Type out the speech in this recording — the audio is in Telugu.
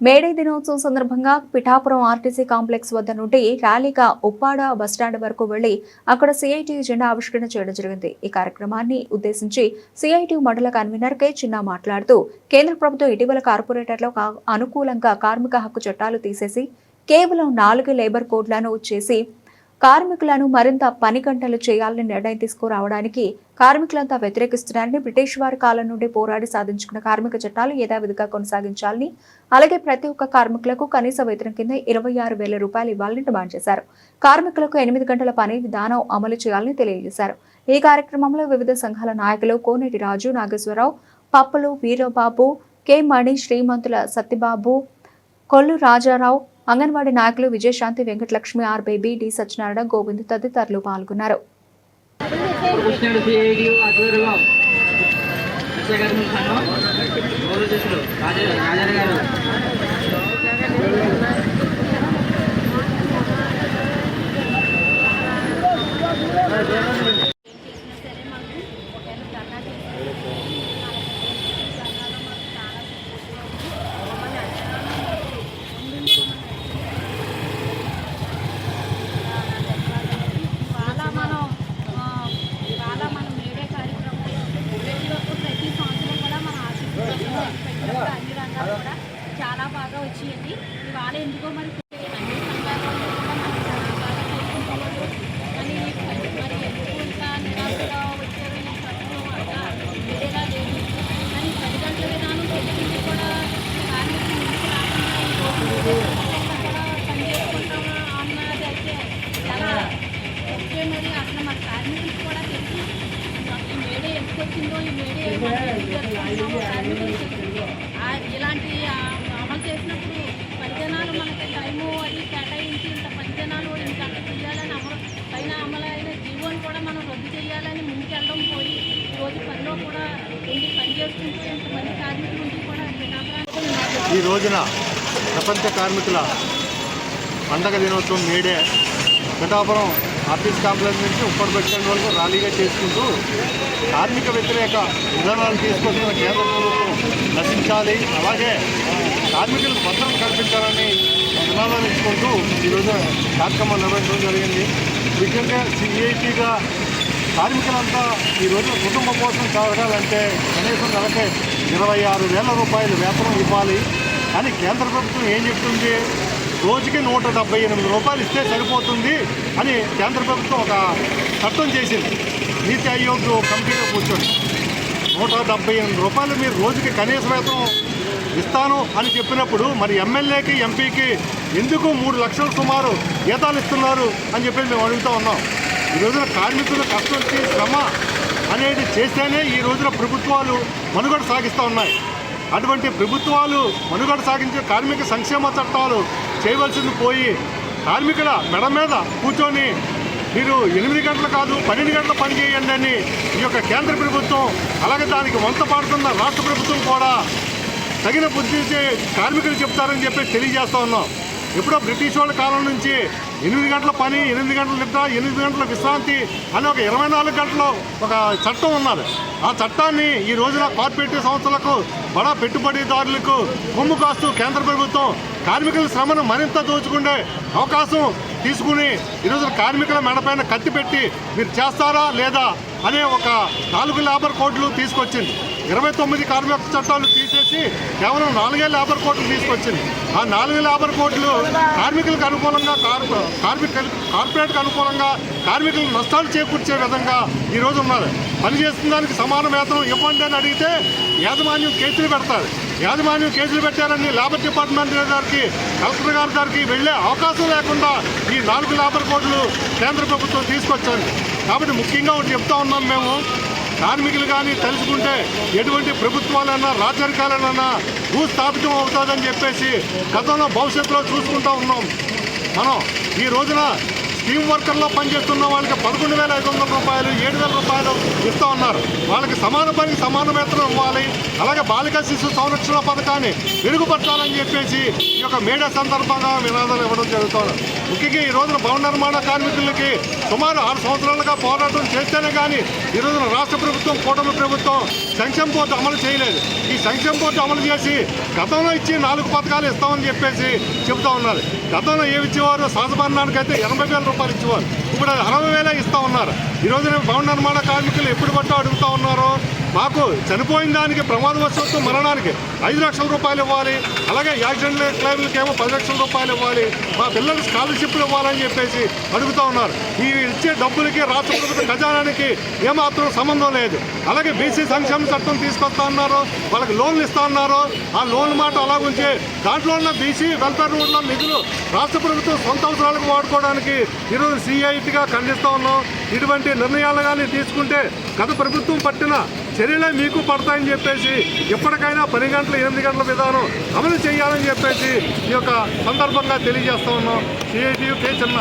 మేడే దినోత్సవం సందర్భంగా పిఠాపురం ఆర్టీసీ కాంప్లెక్స్ వద్ద నుండి ర్యాలీగా ఉప్పాడ బస్టాండ్ వరకు వెళ్లి అక్కడ సిఐటియు జెండా ఆవిష్కరణ చేయడం జరిగింది. ఈ కార్యక్రమాన్ని ఉద్దేశించి సిఐటియు మండల కన్వీనర్ కె చిన్న మాట్లాడుతూ కేంద్ర ప్రభుత్వం ఇటీవల కార్పొరేటర్లకు అనుకూలంగా కార్మిక హక్కు చట్టాలు తీసేసి కేవలం 4 లేబర్ కోడ్లను చేసి కార్మికులను మరింత పని గంటలు చేయాలని నిర్ణయం తీసుకురావడానికి కార్మికులంతా వ్యతిరేకిస్తున్నారని, బ్రిటిష్ వారి కాలం నుండి పోరాడి సాధించుకున్న కార్మిక చట్టాలు యథావిధిగా కొనసాగించాలని, అలాగే ప్రతి ఒక్క కార్మికులకు కనీస వేతనం కింద 26,000 రూపాయలు ఇవ్వాలని డిమాండ్ చేశారు. కార్మికులకు 8 గంటల పని విధానం అమలు చేయాలని తెలియజేశారు. ఈ కార్యక్రమంలో వివిధ సంఘాల నాయకులు కోనేటి రాజు, నాగేశ్వరరావు, పప్పులు వీరబాబు, కె మణి, శ్రీమంతుల సత్యబాబు, కొల్లు రాజారావు, అంగన్వాడీ నాయకులు విజయశాంతి, వెంకటలక్ష్మి, ఆర్ బేబీ, డి సత్యనారాయణ, గోవింద్ తదితరులు పాల్గొన్నారు. అన్ని రంగాలు కూడా చాలా బాగా వచ్చేయండి. ఇవాళ ఎందుకో మరి అన్ని సంఘాలలో కూడా మనకి చాలా బాగా చేసుకుంటున్నారు. కానీ మరి ఎందుకు ఇంకా నిరాశగా వచ్చారు ఈ ప్రభుత్వం అంతా వేరేలా లేదు. కానీ 10 గంటల విధానం తెలిసింది కూడా కార్మికులు ముందుకు రాకుండా కూడా పని చేసుకుంటామా అన్నది అయితే చాలా ఓకే. మరి అసలు మన కార్మికులకు కూడా తెలిసి ఈ మేడే ఎందుకు వచ్చిందో, ఈ మేడే కార్మికులు ఇలాంటి అమలు చేసినప్పుడు 10 జనాలు మనకి టైము అది కేటాయించి ఇంత 10 జనాలు ఇంత చేయాలని పైన అమలైన జీవోని కూడా మనం రద్దు చేయాలని ముందుకెళ్ళడం పోయి ఈరోజు పనిలో కూడా ఉండి పని చేసుకుంటూ ఇంతమంది కార్మికుల నుంచి కూడా ఈ రోజున ప్రపంచ కార్మికుల పండగ దినోత్సవం మేడే పిఠాపురం ఆర్టీసీ కాంప్లెక్స్ నుంచి ఉప్పర్ బస్ స్టాండ్ వరకు ర్యాలీగా చేసుకుంటూ కార్మిక వ్యతిరేక విధానాలు తీసుకొస్తున్న కేంద్ర ప్రభుత్వం నశించాలి, అలాగే కార్మికులకు భద్రత కల్పించాలని నినాదాలు ఇచ్చుకుంటూ ఈరోజు కార్యక్రమం నిర్వహించడం జరిగింది. ముఖ్యంగా సిఐటిగా కార్మికులంతా ఈరోజు కుటుంబం కోసం సాగాలంటే కనీసం నెలకే 26,000 రూపాయలు వేతనం ఇవ్వాలి. కానీ కేంద్ర ప్రభుత్వం ఏం చెప్తుంది, రోజుకి 178 రూపాయలు ఇస్తే సరిపోతుంది అని కేంద్ర ప్రభుత్వం ఒక చట్టం చేసింది. నీతి ఆయోగ్ కమిటీలో కూర్చొని 178 రూపాయలు మీరు రోజుకి కనీస వేతనం ఇస్తాను అని చెప్పినప్పుడు మరి ఎమ్మెల్యేకి ఎంపీకి ఎందుకు 3 లక్షలు సుమారు జీతాలు ఇస్తున్నారు అని చెప్పి మేము అడుగుతూ ఉన్నాం. ఈ రోజున కార్మికులు కష్టం వచ్చి శ్రమ అనేది చేస్తేనే ఈ రోజున ప్రభుత్వాలు మనుగడ సాగిస్తూ ఉన్నాయి. అటువంటి ప్రభుత్వాలు మనుగడ సాగించే కార్మిక సంక్షేమ చట్టాలు చేయవలసింది పోయి కార్మికుల మెడ మీద కూర్చొని మీరు 8 గంటలు కాదు 12 గంటల పని చేయండి అని ఈ యొక్క కేంద్ర ప్రభుత్వం, అలాగే దానికి వంత పాడుతున్న రాష్ట్ర ప్రభుత్వం కూడా తగిన బుద్ధి కార్మికులు చెప్తారని చెప్పి తెలియజేస్తూ ఉన్నాం. ఎప్పుడో బ్రిటిష్ వాళ్ళ కాలం నుంచి 8 గంటల పని, 8 గంటల నిద్ర, 8 గంటల విశ్రాంతి అని ఒక 24 గంటలు ఒక చట్టం ఉన్నది. ఆ చట్టాన్ని ఈ రోజున కార్పొరేటివ్ సంస్థలకు, బడా పెట్టుబడిదారులకు కొమ్ము కాస్తూ కేంద్ర ప్రభుత్వం కార్మికుల శ్రమను మరింత దోచుకునే అవకాశం తీసుకుని ఈరోజు కార్మికుల మెడపైన కత్తి పెట్టి మీరు చేస్తారా లేదా అనే ఒక 4 లేబర్ కోడ్లు తీసుకొచ్చింది. 29 కార్మిక చట్టాలు తీసేసి కేవలం 4 లేబర్ కోడ్లు తీసుకొచ్చింది. ఆ 4 లేబర్ కోడ్లు కార్మికులకు అనుకూలంగా, కార్పొరేట్కి అనుకూలంగా కార్మికులకు నష్టాలు చేకూర్చే విధంగా ఈరోజు ఉన్నది. పనిచేస్తున్న దానికి సమాన వేతనం ఇవ్వండి అని అడిగితే యాజమాన్యం కేసులు పెడతారు. యాజమాన్యం కేసులు పెట్టారని లేబర్ డిపార్ట్మెంట్ గారికి, కలెక్టర్ గారి దగ్గరికి వెళ్ళే అవకాశం లేకుండా ఈ 4 లేబర్ కోడ్లు కేంద్ర ప్రభుత్వం తీసుకొచ్చింది. కాబట్టి ముఖ్యంగా ఒకటి చెప్తా ఉన్నాం, మేము కార్మికులు కానీ తెలుసుకుంటే ఎటువంటి ప్రభుత్వాలైనా రాజరికాలైనా భూస్థాపితం అవుతుందని చెప్పేసి గతంలో భవిష్యత్తులో చూసుకుంటూ ఉన్నాం. మనం ఈ రోజున టీం వర్కర్లో పనిచేస్తున్న వాళ్ళకి 11,500 రూపాయలు 7,000 రూపాయలు ఇస్తూ ఉన్నారు. వాళ్ళకి సమాన పనికి సమాన వేతనం ఇవ్వాలి. అలాగే బాలికా శిశు సంరక్షణ పథకాన్ని మెరుగుపరచాలని చెప్పేసి ఈ యొక్క మేడే సందర్భంగా నినాదాలు ఇవ్వడం జరుగుతుంది. ముఖ్యంగా ఈ రోజున భవన నిర్మాణ కార్మికులకి సుమారు 6 సంవత్సరాలుగా పోరాటం చేస్తేనే కానీ ఈ రోజున రాష్ట్ర ప్రభుత్వం, కూటమి ప్రభుత్వం సంక్షేమ బోర్డు అమలు చేయలేదు. ఈ సంక్షేమ బోర్డు అమలు చేసి గతంలో ఇచ్చి 4 పథకాలు ఇస్తామని చెప్పేసి చెబుతూ ఉన్నారు. గతంలో ఏమి ఇచ్చేవారు? సాధారణానికి అయితే 80,000 రూపాయలు ఇచ్చేవారు. ఇప్పుడు 60,000 ఇస్తూ ఉన్నారు. ఈ రోజున భవన నిర్మాణ కార్మికులు ఎప్పుడు పట్టో అడుగుతూ ఉన్నారు, మాకు చనిపోయిన దానికి ప్రమాదవశాత్తు మరణానికి 5 లక్షల రూపాయలు ఇవ్వాలి, అలాగే యాక్సిడెంట్ క్లెయిమ్లకి ఏమో 10 లక్షల రూపాయలు ఇవ్వాలి, మా పిల్లలకు స్కాలర్షిప్లు ఇవ్వాలని చెప్పేసి అడుగుతూ ఉన్నారు. ఈ ఇచ్చే డబ్బులకి రాష్ట్ర ప్రభుత్వ ఖజానానికి ఏమాత్రం సంబంధం లేదు. అలాగే బీసీ సంక్షేమ చట్టం తీసుకొస్తా ఉన్నారు, వాళ్ళకి లోన్లు ఇస్తా ఉన్నారు. ఆ లోన్ మాట అలా ఉంచి దాంట్లో ఉన్న బీసీ వెల్ఫేర్ ఉన్న నిధులు రాష్ట్ర ప్రభుత్వం సొంత అవసరాలకు వాడుకోవడానికి ఈరోజు సిఐటిగా ఖండిస్తూ ఉన్నాం. ఇటువంటి నిర్ణయాలు కానీ తీసుకుంటే గత ప్రభుత్వం పట్టిన చర్యలే మీకు పడతాయని చెప్పేసి ఎప్పటికైనా 10 గంటల 8 గంటల విధానం అమలు చేయాలని చెప్పేసి ఈ యొక్క సందర్భంగా తెలియజేస్తా ఉన్నాం. సిఐటి కే చిన్న.